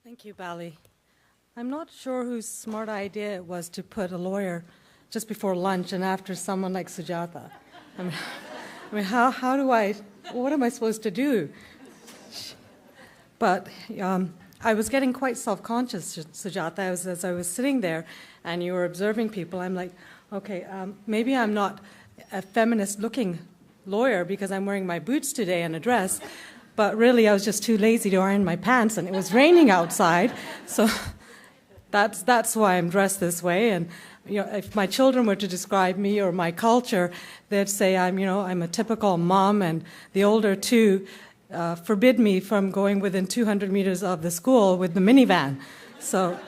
Thank you, Bali. I'm not sure whose smart idea it was to put a lawyer just before lunch and after someone like Sujatha. I mean, what am I supposed to do? But I was getting quite self-conscious, Sujatha, as I was sitting there and you were observing people. I'm like, okay, maybe I'm not a feminist-looking lawyer because I'm wearing my boots today and a dress, but really I was just too lazy to iron my pants and it was raining outside, so that's why I'm dressed this way. And if my children were to describe me or my culture, they'd say I'm a typical mom, and the older two forbid me from going within 200 meters of the school with the minivan. So,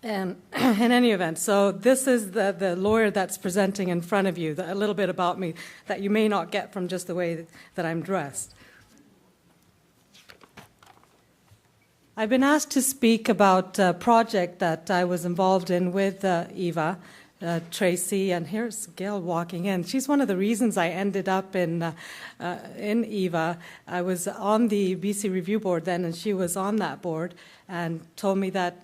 and in any event, so this is the lawyer that's presenting in front of you, a little bit about me that you may not get from just the way that I'm dressed. I've been asked to speak about a project that I was involved in with EVA, Tracy, and here's Gail walking in. She's one of the reasons I ended up in EVA. I was on the BC Review Board then, and she was on that board, and told me that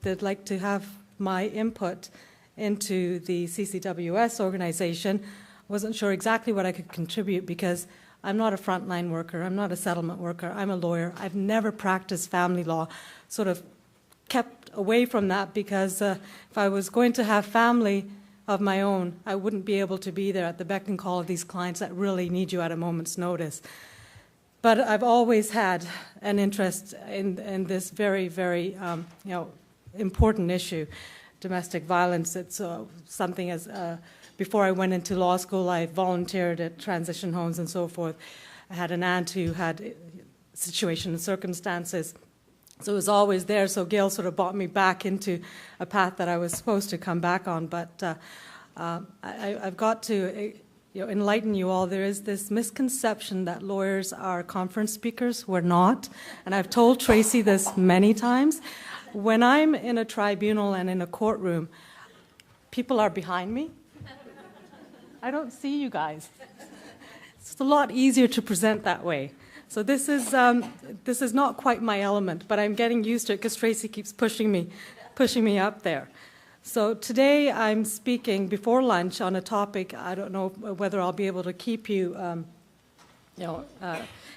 they'd like to have my input into the CCWS organization. Wasn't sure exactly what I could contribute because I'm not a frontline worker, I'm not a settlement worker, I'm a lawyer. I've never practiced family law, sort of kept away from that because if I was going to have family of my own, I wouldn't be able to be there at the beck and call of these clients that really need you at a moment's notice. But I've always had an interest in this very, very important issue, domestic violence. It's something as before I went into law school, I volunteered at transition homes and so forth. I had an aunt who had situation and circumstances, so it was always there. So Gail sort of brought me back into a path that I was supposed to come back on. But I've got to enlighten you all. There is this misconception that lawyers are conference speakers. We're not. And I've told Tracy this many times. When I'm in a tribunal and in a courtroom, people are behind me. I don't see you guys. It's a lot easier to present that way. So this is not quite my element, but I'm getting used to it because Tracy keeps pushing me up there. So today I'm speaking before lunch on a topic. I don't know whether I'll be able to keep you,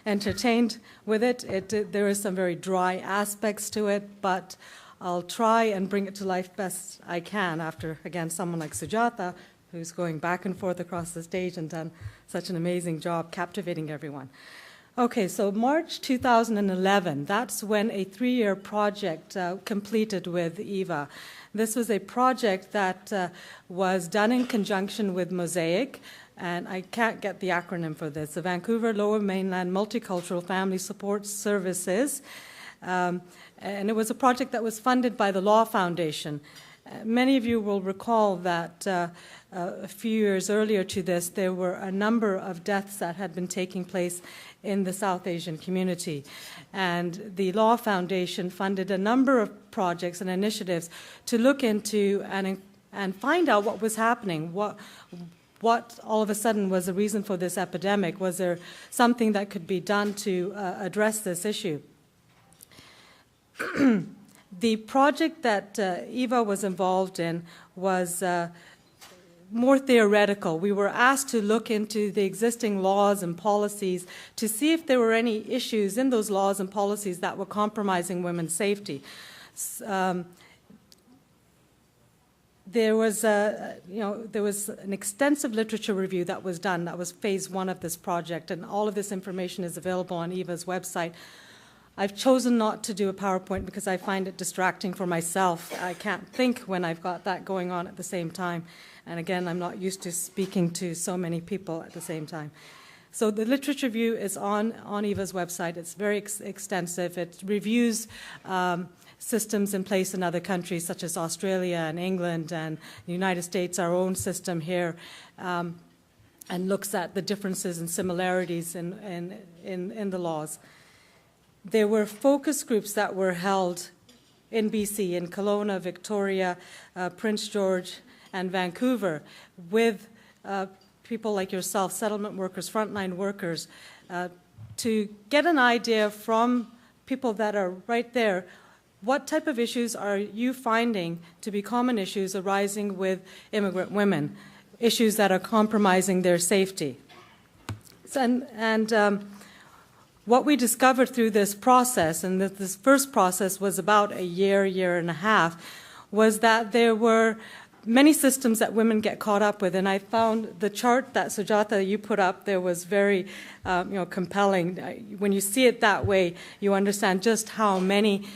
entertained with it. There is some very dry aspects to it, but I'll try and bring it to life best I can after, again, someone like Sujatha, who's going back and forth across the stage and done such an amazing job captivating everyone. Okay, so March 2011, that's when a 3-year project completed with EVA. This was a project that was done in conjunction with Mosaic, and I can't get the acronym for this, the Vancouver Lower Mainland Multicultural Family Support Services. And it was a project that was funded by the Law Foundation. Many of you will recall that a few years earlier to this, there were a number of deaths that had been taking place in the South Asian community. And the Law Foundation funded a number of projects and initiatives to look into and find out what was happening, what all of a sudden was the reason for this epidemic. Was there something that could be done to address this issue? The project that EVA was involved in was more theoretical. We were asked to look into the existing laws and policies to see if there were any issues in those laws and policies that were compromising women's safety. There was an extensive literature review that was done. That was phase 1 of this project, and all of this information is available on EVA's website. I've chosen not to do a PowerPoint because I find it distracting for myself. I can't think when I've got that going on at the same time. And again, I'm not used to speaking to so many people at the same time. So the literature review is on EVA's website. It's very extensive. It reviews systems in place in other countries such as Australia and England and the United States, our own system here, and looks at the differences and similarities in the laws. There were focus groups that were held in BC, in Kelowna, Victoria, Prince George, and Vancouver, with people like yourself, settlement workers, frontline workers, to get an idea from people that are right there, what type of issues are you finding to be common issues arising with immigrant women, issues that are compromising their safety? What we discovered through this process, and this first process was about a year and a half, was that there were many systems that women get caught up with. And I found the chart that Sujata, you put up there was very compelling. When you see it that way, you understand just how many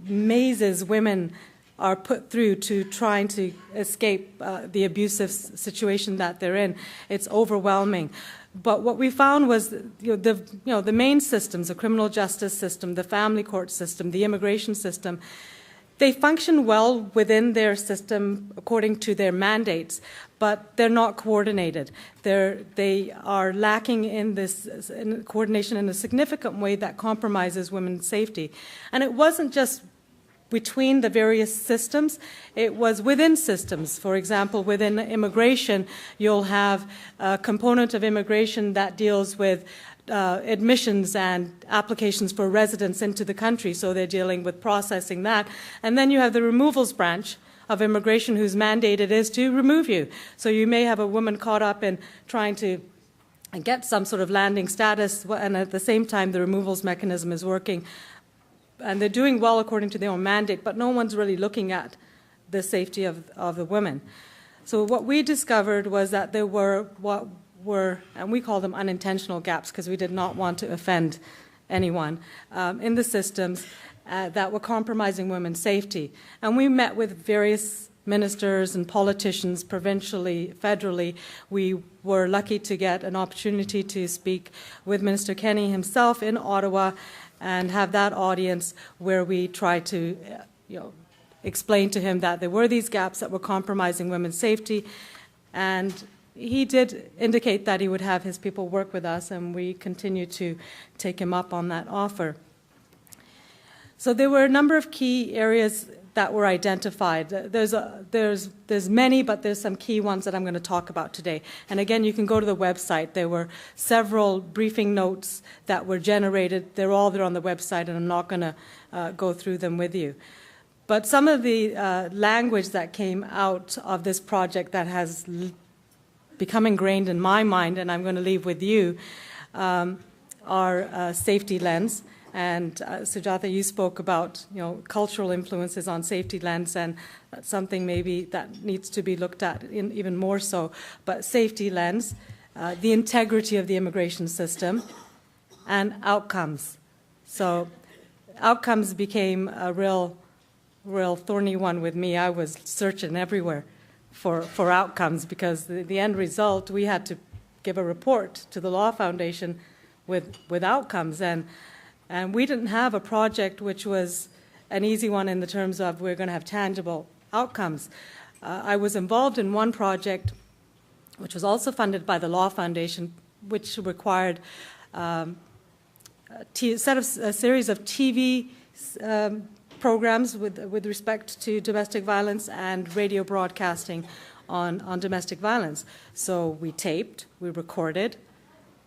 mazes women are put through to trying to escape the abusive situation that they're in. It's overwhelming. But what we found was the main systems, the criminal justice system, the family court system, the immigration system, they function well within their system according to their mandates, but they're not coordinated. They are lacking in this coordination in a significant way that compromises women's safety. And it wasn't just between the various systems, it was within systems. For example, within immigration, you'll have a component of immigration that deals with admissions and applications for residents into the country, so they're dealing with processing that. And then you have the removals branch of immigration whose mandate it is to remove you. So you may have a woman caught up in trying to get some sort of landing status, and at the same time the removals mechanism is working. And they're doing well according to their own mandate, but no one's really looking at the safety of the women. So what we discovered was that there were and we call them unintentional gaps because we did not want to offend anyone in the systems that were compromising women's safety. And we met with various ministers and politicians provincially, federally. We were lucky to get an opportunity to speak with Minister Kenny himself in Ottawa and have that audience where we tried to explain to him that there were these gaps that were compromising women's safety. And he did indicate that he would have his people work with us, and we continue to take him up on that offer. So there were a number of key areas that were identified. There's many, but there's some key ones that I'm going to talk about today. And again, you can go to the website. There were several briefing notes that were generated. They're all there on the website, and I'm not going to go through them with you. But some of the language that came out of this project that has become ingrained in my mind, and I'm going to leave with you, are safety lens. And Sujata, you spoke about cultural influences on safety lens, and that's something maybe that needs to be looked at even more so. But safety lens, the integrity of the immigration system, and outcomes. So outcomes became a real thorny one with me. I was searching everywhere for outcomes because the end result, we had to give a report to the Law Foundation with outcomes. And we didn't have a project which was an easy one in the terms of we're going to have tangible outcomes. I was involved in one project which was also funded by the Law Foundation, which required a series of TV programs with respect to domestic violence and radio broadcasting on domestic violence. So we taped, we recorded,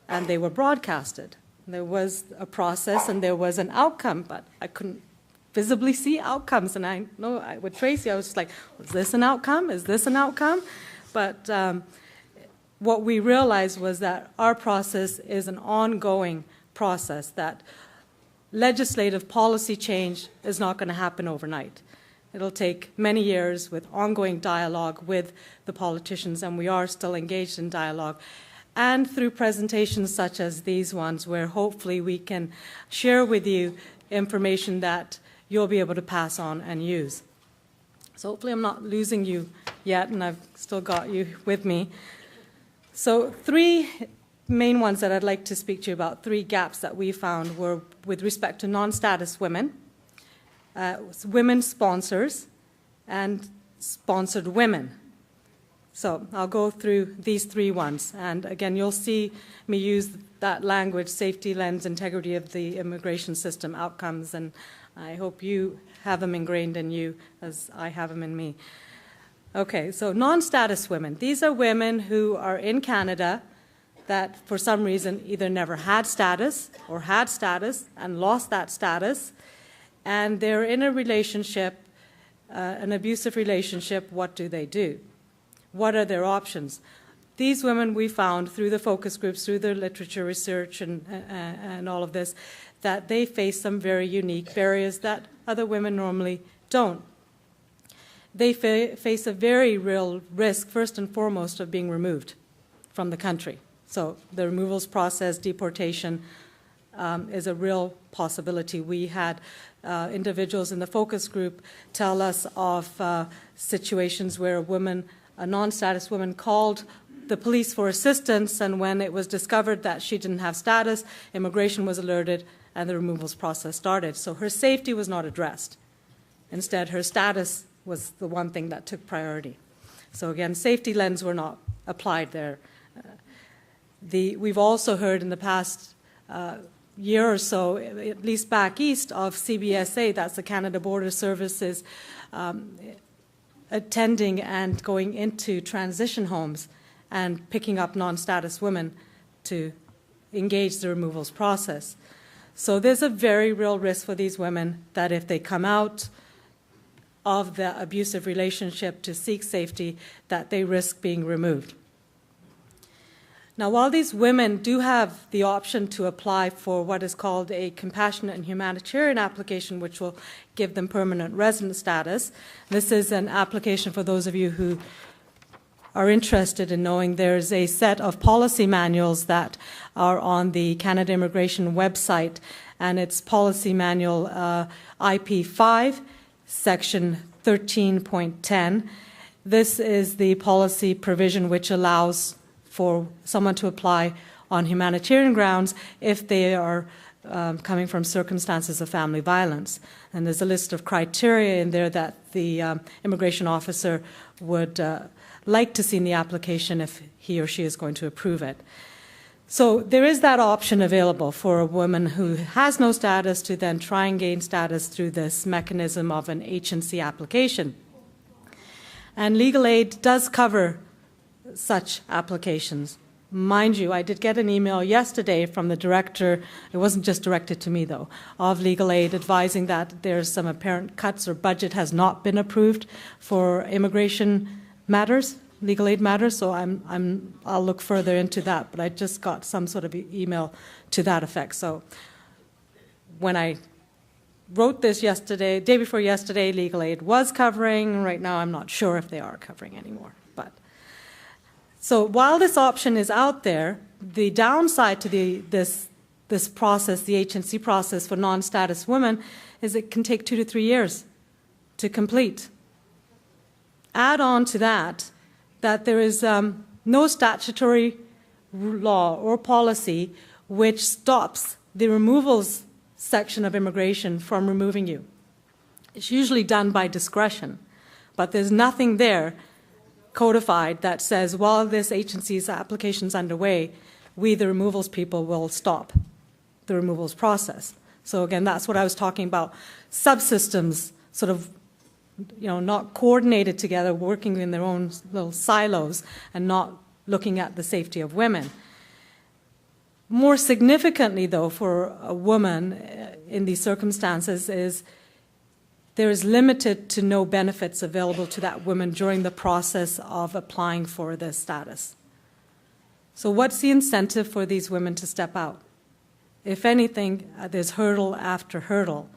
and they were broadcasted. There was a process and there was an outcome, but I couldn't visibly see outcomes. And I know with Tracy, I was just like, was this an outcome? Is this an outcome? But what we realized was that our process is an ongoing process, that legislative policy change is not going to happen overnight. It'll take many years with ongoing dialogue with the politicians, and we are still engaged in dialogue. And through presentations such as these ones, where hopefully we can share with you information that you'll be able to pass on and use. So hopefully I'm not losing you yet, and I've still got you with me. So three main ones that I'd like to speak to you about, three gaps that we found were with respect to non-status women, women sponsors, and sponsored women. So I'll go through these three ones. And again, you'll see me use that language, safety lens, integrity of the immigration system, outcomes, and I hope you have them ingrained in you as I have them in me. Okay, so non-status women. These are women who are in Canada, that for some reason either never had status or had status and lost that status, and they're in a relationship, an abusive relationship. What do they do? What are their options? These women we found through the focus groups, through the literature research and all of this, that they face some very unique barriers that other women normally don't. They face a very real risk, first and foremost, of being removed from the country. So the removals process, deportation, is a real possibility. We had individuals in the focus group tell us of situations where a non-status woman called the police for assistance, and when it was discovered that she didn't have status, immigration was alerted and the removals process started. So her safety was not addressed. Instead, her status was the one thing that took priority. So again, safety lens were not applied there. We've also heard in the past year or so, at least back east, of CBSA, that's the Canada Border Services, attending and going into transition homes and picking up non-status women to engage the removals process. So there's a very real risk for these women that if they come out of the abusive relationship to seek safety, that they risk being removed. Now, while these women do have the option to apply for what is called a compassionate and humanitarian application, which will give them permanent resident status, this is an application for those of you who are interested in knowing. There's a set of policy manuals that are on the Canada Immigration website, and it's policy manual IP5, section 13.10. This is the policy provision which allows for someone to apply on humanitarian grounds if they are coming from circumstances of family violence. And there's a list of criteria in there that the immigration officer would like to see in the application if he or she is going to approve it. So there is that option available for a woman who has no status to then try and gain status through this mechanism of an H&C application. And legal aid does cover such applications. Mind you, I did get an email yesterday from the director, it wasn't just directed to me though, of legal aid advising that there's some apparent cuts or budget has not been approved for immigration matters, legal aid matters, so I'll look further into that, but I just got some sort of email to that effect. So when I wrote this yesterday, day before yesterday, legal aid was covering. Right now I'm not sure if they are covering anymore. So while this option is out there, the downside to this process, the H&C process for non-status women, is it can take 2 to 3 years to complete. Add on to that there is no statutory law or policy which stops the removals section of immigration from removing you. It's usually done by discretion, but there's nothing there codified that says while this H&C's application is underway, we, the removals people, will stop the removals process. So again, that's what I was talking about. Subsystems sort of, not coordinated together, working in their own little silos and not looking at the safety of women. More significantly, though, for a woman in these circumstances is there is limited to no benefits available to that woman during the process of applying for this status. So what's the incentive for these women to step out? If anything, there's hurdle after hurdle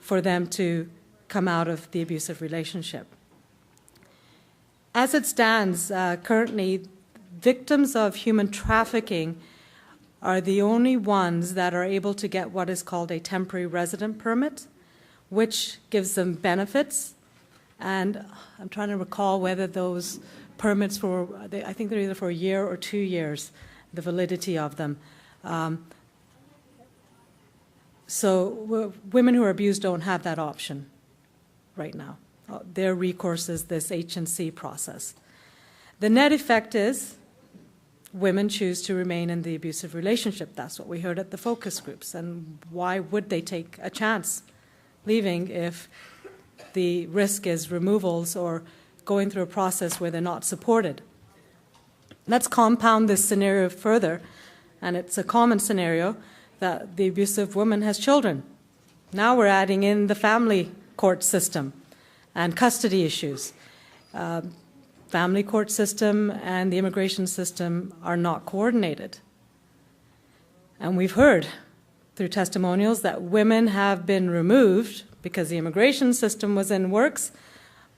for them to come out of the abusive relationship. As it stands, currently, victims of human trafficking are the only ones that are able to get what is called a temporary resident permit, which gives them benefits. And I'm trying to recall whether those permits I think they're either for a year or 2 years, the validity of them. So women who are abused don't have that option right now. Their recourse is this H&C process. The net effect is women choose to remain in the abusive relationship. That's what we heard at the focus groups. And why would they take a chance leaving if the risk is removals or going through a process where they're not supported? Let's compound this scenario further, and it's a common scenario that the abusive woman has children. Now we're adding in the family court system and custody issues. Family court system and the immigration system are not coordinated. And we've heard through testimonials that women have been removed because the immigration system was in works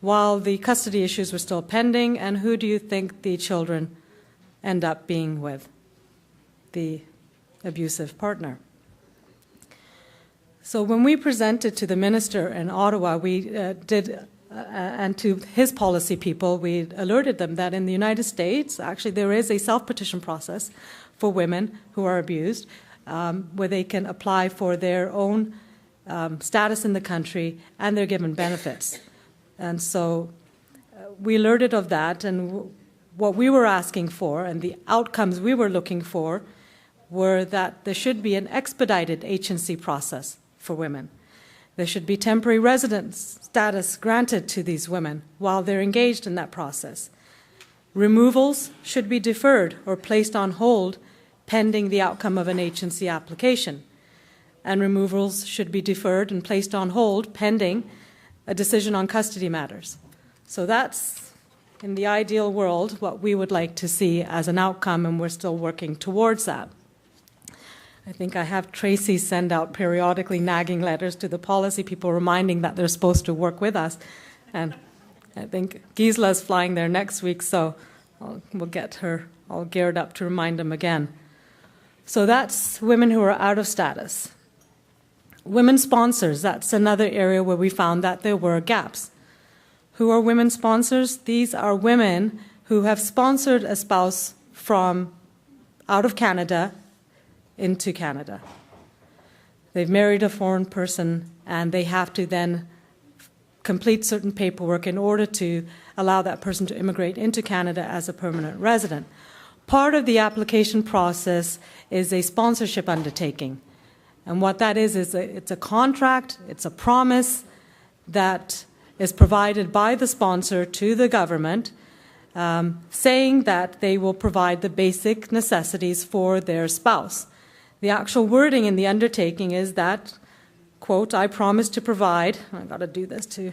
while the custody issues were still pending. And who do you think the children end up being with? The abusive partner. So when we presented to the minister in Ottawa, we and to his policy people, we alerted them that in the United States, actually there is a self-petition process for women who are abused, where they can apply for their own status in the country, and they're given benefits. And so we alerted of that, and what we were asking for and the outcomes we were looking for were that there should be an expedited H&C process for women. There should be temporary residence status granted to these women while they're engaged in that process. Removals should be deferred or placed on hold pending the outcome of an H&C application. And removals should be deferred and placed on hold pending a decision on custody matters. So that's, in the ideal world, what we would like to see as an outcome, and we're still working towards that. I think I have Tracy send out periodically nagging letters to the policy people reminding that they're supposed to work with us. And I think Gisla's flying there next week, so we'll get her all geared up to remind them again. So that's women who are out of status. Women sponsors, that's another area where we found that there were gaps. Who are women sponsors? These are women who have sponsored a spouse from out of Canada into Canada. They've married a foreign person, and they have to then complete certain paperwork in order to allow that person to immigrate into Canada as a permanent resident. Part of the application process is a sponsorship undertaking. And what that is it's a contract, it's a promise that is provided by the sponsor to the government, saying that they will provide the basic necessities for their spouse. The actual wording in the undertaking is that, quote, I promise to provide, I've got to do this too,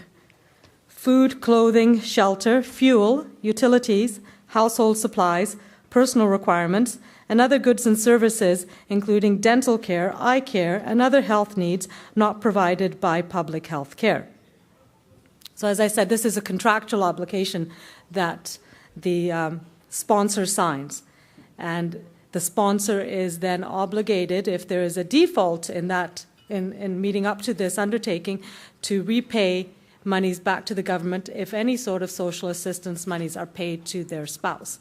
food, clothing, shelter, fuel, utilities, household supplies, personal requirements, and other goods and services, including dental care, eye care, and other health needs not provided by public health care. So as I said, this is a contractual obligation that the sponsor signs. And the sponsor is then obligated, if there is a default in that, in meeting up to this undertaking, to repay monies back to the government if any sort of social assistance monies are paid to their spouse.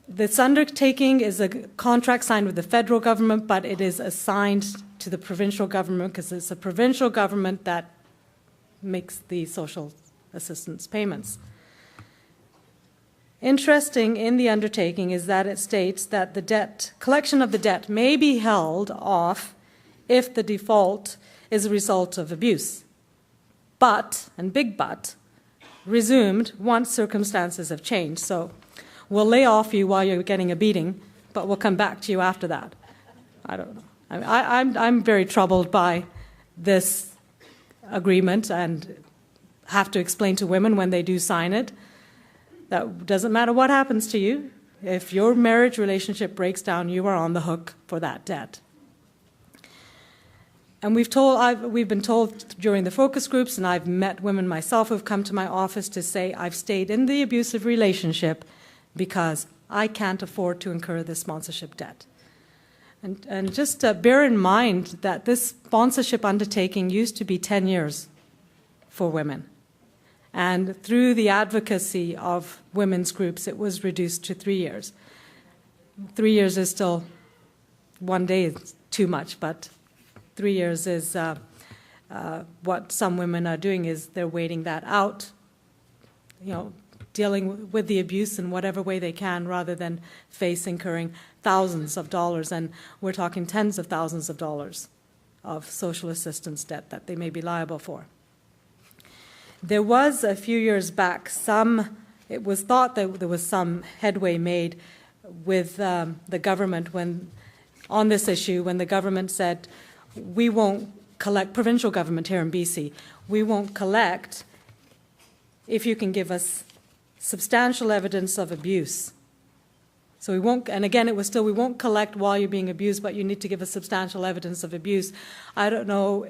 This undertaking is a contract signed with the federal government, but it is assigned to the provincial government because it's a provincial government that makes the social assistance payments. Interesting in the undertaking is that it states that the debt, collection of the debt may be held off if the default is a result of abuse, but, and big but, resumed once circumstances have changed. So we'll lay off you while you're getting a beating, but we'll come back to you after that. I don't know. I'm very troubled by this agreement and have to explain to women when they do sign it that doesn't matter what happens to you. If your marriage relationship breaks down, you are on the hook for that debt. And we've been told during the focus groups, and I've met women myself who've come to my office to say, I've stayed in the abusive relationship because I can't afford to incur this sponsorship debt. And just bear in mind that this sponsorship undertaking used to be 10 years for women. And through the advocacy of women's groups, it was reduced to 3 years. 3 years is still, one day is too much, but 3 years is what some women are doing is they're waiting that out, dealing with the abuse in whatever way they can rather than face incurring thousands of dollars, and we're talking tens of thousands of dollars of social assistance debt that they may be liable for. There was, a few years back, some it was thought that there was some headway made with the government on this issue when the government said, we won't collect, provincial government here in BC, we won't collect if you can give us substantial evidence of abuse. So we won't, and again, it was still, we won't collect while you're being abused, but you need to give us substantial evidence of abuse. I don't know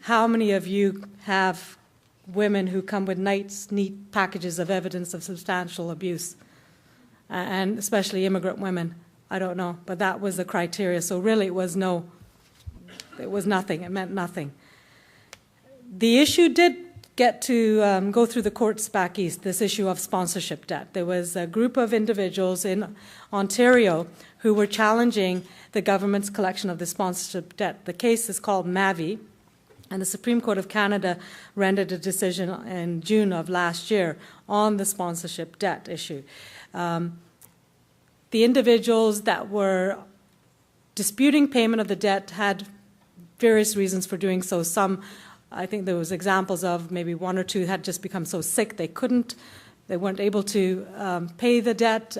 how many of you have women who come with nice, neat packages of evidence of substantial abuse, and especially immigrant women. I don't know, but that was the criteria. So really, it was nothing. It meant nothing. The issue did get to go through the courts back east, this issue of sponsorship debt. There was a group of individuals in Ontario who were challenging the government's collection of the sponsorship debt. The case is called MAVI, and the Supreme Court of Canada rendered a decision in June of last year on the sponsorship debt issue. The individuals that were disputing payment of the debt had various reasons for doing so. Some, I think there was examples of maybe one or two had just become so sick they weren't able to pay the debt.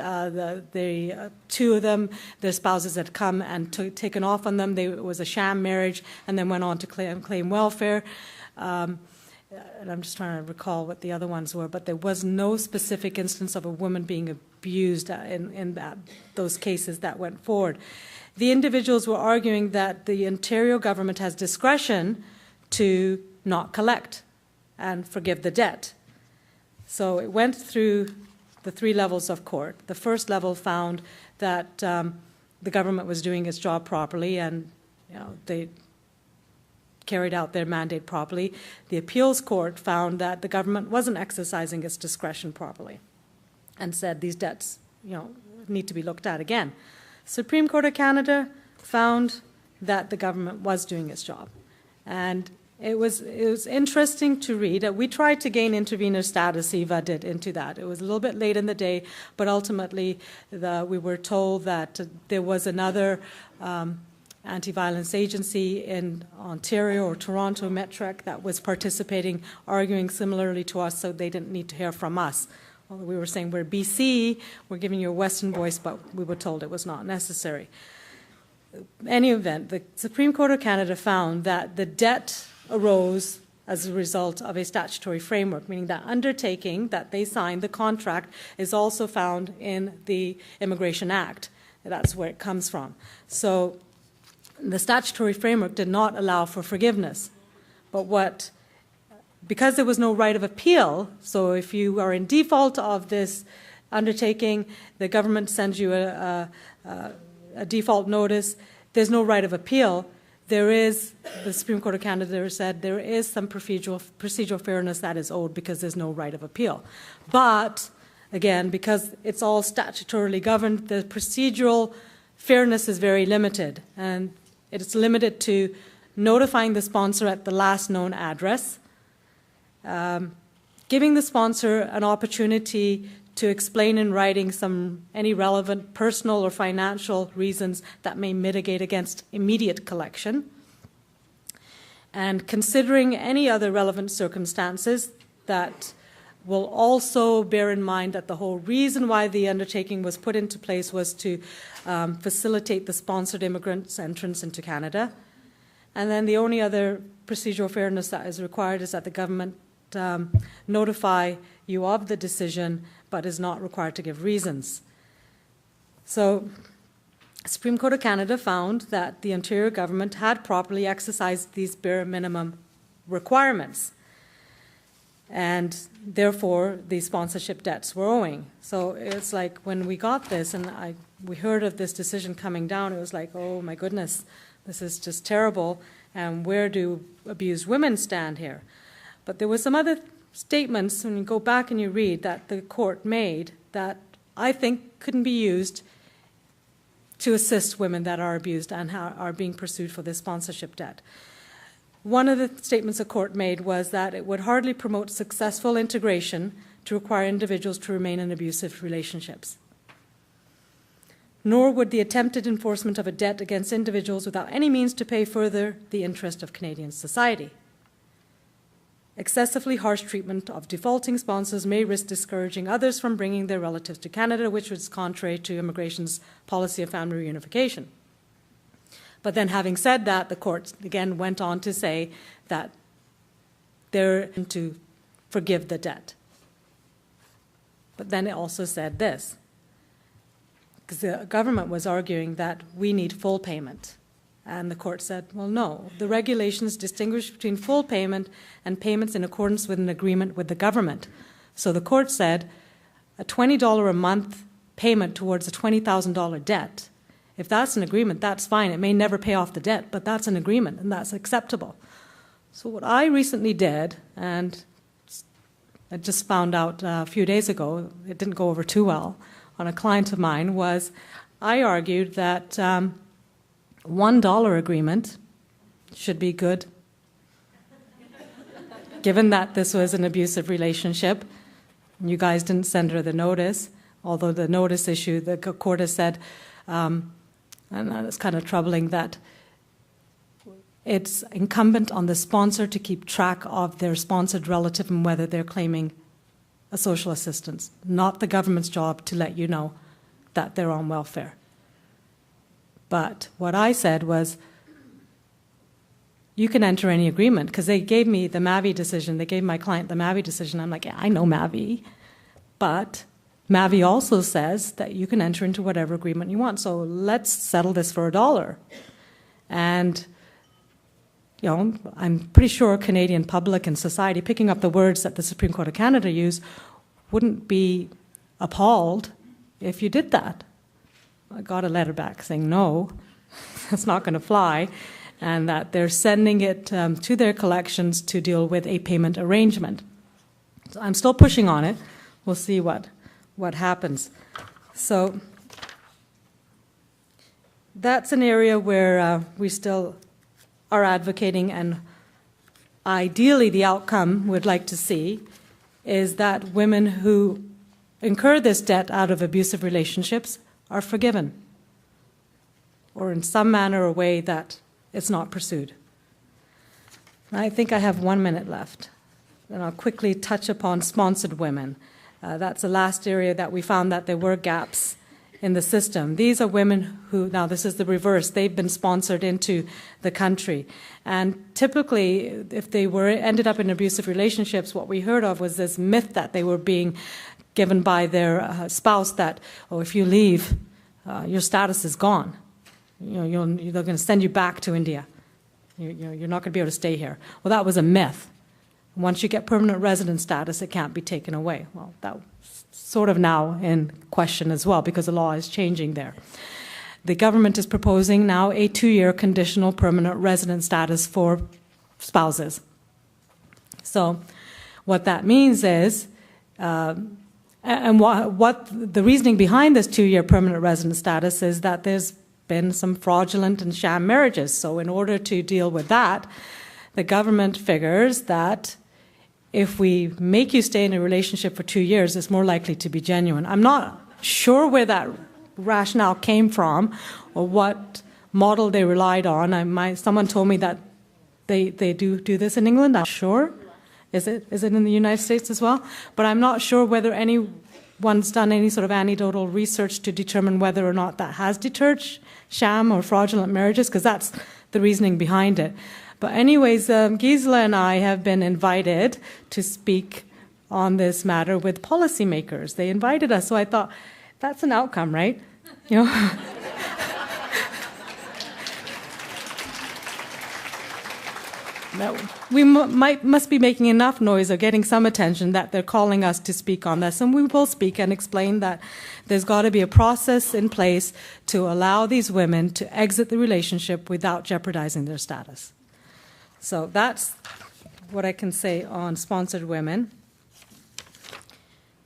Two of them, their spouses had come and taken off on them. It was a sham marriage, and then went on to claim welfare. And I'm just trying to recall what the other ones were, but there was no specific instance of a woman being abused in those cases that went forward. The individuals were arguing that the Ontario government has discretion to not collect and forgive the debt. So it went through the 3 levels of court. The first level found that the government was doing its job properly, and they carried out their mandate properly. The appeals court found that the government wasn't exercising its discretion properly and said these debts need to be looked at again. Supreme Court of Canada found that the government was doing its job. And it was interesting to read. We tried to gain intervener status, EVA did, into that. It was a little bit late in the day, but ultimately we were told that there was another anti-violence agency in Ontario or Toronto, METREC, that was participating, arguing similarly to us, so they didn't need to hear from us. Well, we were saying we're BC, we're giving you a Western voice, but we were told it was not necessary. In any event, the Supreme Court of Canada found that the debt arose as a result of a statutory framework, meaning that undertaking that they signed, the contract, is also found in the Immigration Act. That's where it comes from. So the statutory framework did not allow for forgiveness. But because there was no right of appeal, so if you are in default of this undertaking, the government sends you a default notice, there's no right of appeal. There is, the Supreme Court of Canada said, there is some procedural fairness that is owed because there's no right of appeal. But, again, because it's all statutorily governed, the procedural fairness is very limited. And it's limited to notifying the sponsor at the last known address, giving the sponsor an opportunity to explain in writing any relevant personal or financial reasons that may mitigate against immediate collection, and considering any other relevant circumstances that will also bear in mind that the whole reason why the undertaking was put into place was to facilitate the sponsored immigrants' entrance into Canada. And then the only other procedural fairness that is required is that the government notify you of the decision, but is not required to give reasons. So the Supreme Court of Canada found that the Ontario government had properly exercised these bare minimum requirements, and therefore the sponsorship debts were owing. So it's like when we got this and we heard of this decision coming down, it was like, oh my goodness, this is just terrible, and where do abused women stand here? But there were some other statements, when you go back and you read, that the court made that I think couldn't be used to assist women that are abused and are being pursued for this sponsorship debt. One of the statements the court made was that it would hardly promote successful integration to require individuals to remain in abusive relationships, nor would the attempted enforcement of a debt against individuals without any means to pay further the interest of Canadian society. Excessively harsh treatment of defaulting sponsors may risk discouraging others from bringing their relatives to Canada, which was contrary to immigration's policy of family reunification. But then having said that, the court again went on to say that they're to forgive the debt. But then it also said this, because the government was arguing that we need full payment. And the court said, well, no, the regulations distinguish between full payment and payments in accordance with an agreement with the government. So the court said a $20 a month payment towards a $20,000 debt, if that's an agreement, that's fine. It may never pay off the debt, but that's an agreement and that's acceptable. So what I recently did, and I just found out a few days ago, it didn't go over too well, on a client of mine, was I argued that $1 agreement should be good, given that this was an abusive relationship. You guys didn't send her the notice, although the notice issue, the court has said, and it's kind of troubling, that it's incumbent on the sponsor to keep track of their sponsored relative and whether they're claiming a social assistance, not the government's job to let you know that they're on welfare. But what I said was, you can enter any agreement, because they gave me the Mavi decision. They gave my client the Mavi decision. I'm like, yeah, I know Mavi. But Mavi also says that you can enter into whatever agreement you want. So let's settle this for $1. And, you know, I'm pretty sure Canadian public and society, picking up the words that the Supreme Court of Canada use, wouldn't be appalled if you did that. I got a letter back saying, no, that's not going to fly, and that they're sending it to their collections to deal with a payment arrangement. So I'm still pushing on it. We'll see what happens. So that's an area where we still are advocating, and ideally the outcome we'd like to see is that women who incur this debt out of abusive relationships are forgiven, or in some manner or way that it's not pursued. I think I have 1 minute left, and I'll quickly touch upon sponsored women. That's the last area that we found that there were gaps in the system. These are women who, now this is the reverse, they've been sponsored into the country. And typically, if they ended up in abusive relationships, what we heard of was this myth that they were being given by their spouse that, oh, if you leave, your status is gone. They're going to send you back to India. You're not going to be able to stay here. Well, that was a myth. Once you get permanent resident status, it can't be taken away. Well, that's sort of now in question as well, because the law is changing there. The government is proposing now a 2-year conditional permanent resident status for spouses. So what that means is, and what the reasoning behind this 2-year permanent resident status is that there's been some fraudulent and sham marriages. So in order to deal with that, the government figures that if we make you stay in a relationship for 2 years, it's more likely to be genuine. I'm not sure where that rationale came from or what model they relied on. Someone told me that they do this in England. I'm sure. Is it in the United States as well? But I'm not sure whether anyone's done any sort of anecdotal research to determine whether or not that has deterred sham or fraudulent marriages, because that's the reasoning behind it. But anyways, Gisela and I have been invited to speak on this matter with policymakers. They invited us, so I thought, that's an outcome, right? You know. We must be making enough noise or getting some attention that they're calling us to speak on this, and we will speak and explain that there's got to be a process in place to allow these women to exit the relationship without jeopardizing their status. So that's what I can say on sponsored women.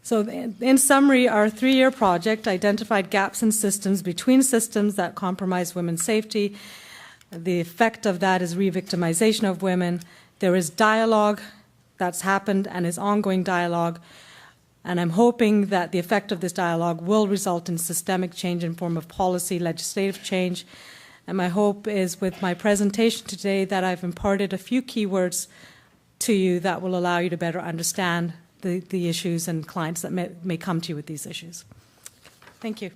So in summary, our 3-year project identified gaps in systems between systems that compromise women's safety. The effect of that is re-victimization of women. There is dialogue that's happened and is ongoing dialogue, and I'm hoping that the effect of this dialogue will result in systemic change in form of policy, legislative change. And my hope is with my presentation today that I've imparted a few keywords to you that will allow you to better understand the issues and clients that may come to you with these issues. Thank you.